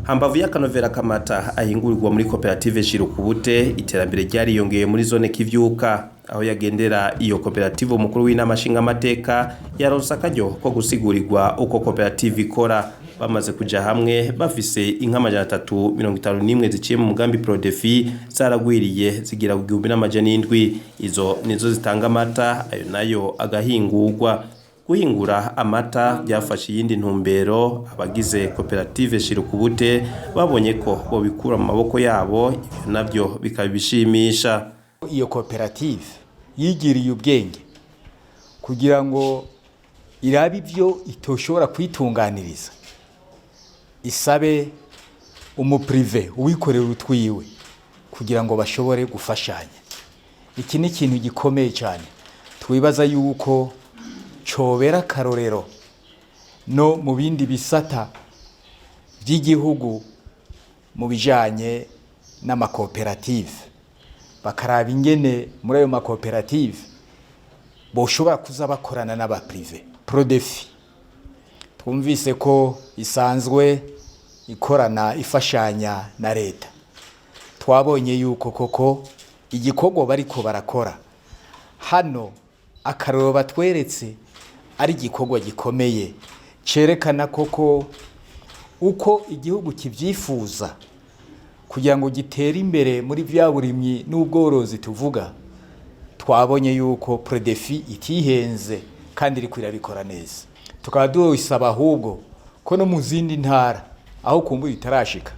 Hambavu y'akanovera kamata ahingurirwa muri koperative Shirukubute, iterambere ryariyongeye muri zone Kivyuka, aho yagendera iyo koperative umukuru w'inama Nshingamateka yaronse akaryo ko gusigurirwa uko koperative ikora. Bamaze kuja hamwe bafise inka 351 ziciye mu mugambi Prodefi zaragwiriye zigira 1700. Izo nizo zitanga amata, ayo nayo agahingurwa. Guhingura amata byafashe yindi ntumbero. Abagize koperative Shirukubute babonye ko bo bikura mu maboko yabo, ibyo navyo bikabishimisha. Iyo koperative yigiriye ubwenge kugira ngo irabe ivyo itoshobora kwitunganiriza, isabe umuprive uwikorera utwiwe kugira ngo bashobore gufashanya. Iki ni ikintu gikomeye cyane, twibaza yuko cobera karorero no mu bindi bisata by'igihugu mu bijanye n'amakoperative, bakaraba ingene muri ayo makoperative boshobora kuza bakorana n'abaprive. Prodefi twumvise ko isanzwe ikorana ifashanya na leta, twabonye yuko koko igikorwa bariko barakora hano akaroro batweretse ari igikorwa gikomeye, cerekana koko uko igihugu kivyifuza kugira ngo gitere imbere muri vya burimyi n'ubworozi tuvuga. Twabonye yuko Prodefi itihenze kandi iri kwirabikora neza. Tukaba dusaba ahubwo ko no mu zindi ntara aho kumbuye itarashika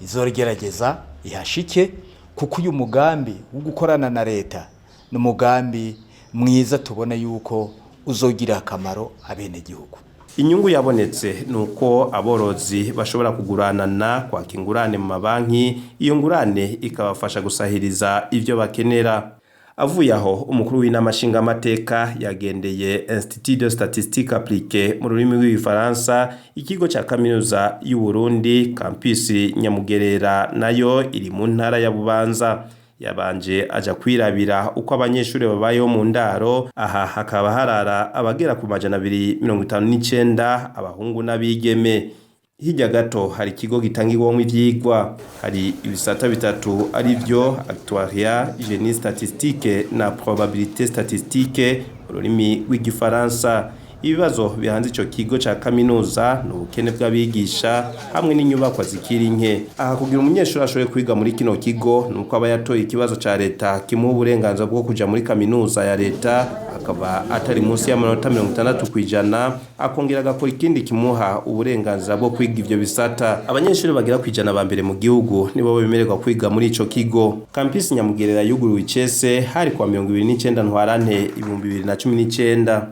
izorogerageza ihashike, kuko uyu mugambi wo gukorana na leta n'umugambi mwiza tubona yuko uzogira akamaro abene gihugu. Inyungu yabonetse nuko aborozi bashobora kuguranana, kwaka ingurane mu mabanki, iyo ngurane ikabafasha gusahiriza ivyo bakenera. Avuye aho umukuru w'inama Nshingamateka yagendeye Institut de Statistique Appliquée mu rurimi rw'igifaransa, ikigo ca kaminuza y'u Burundi campus Nyamugerera nayo iri mu ntara ya Bubanza. Yabanje aja kwirabira uko abanyeshuri babayeho mu ndaro. Aha hakaba harara abagera ku 259 abahungu n'abigeme. Hirya gato hari ikigo gitangirwamo ivyigwa, hari ibisata bitatu ari byo actuariat, génie statistique na probabilité statistique mu rurimi rw'igifaransa. Ibibazo bihanze ico kigo ca kaminuza n'ubukene bw'abigisha hamwe n'inyubakwa zikiri nke. Aha kugira umunyeshuri ashobore kwiga muri kino kigo nuko aba yatoye ikibazo ca leta kimuha uburenganzira bwo kuja muri kaminuza ya leta, akaba atari munsi y'amanota 60%, akongera agakora ikindi kimuha uburenganzira bwo kwiga ivyo bisata. Abanyeshuri bagira kwijana ba mbere mu gihugu nibo bemererwa kwiga muri ico kigo. Campus Nyamugerera yuguruwe icese hari kwa 29 Ntwarante 2019.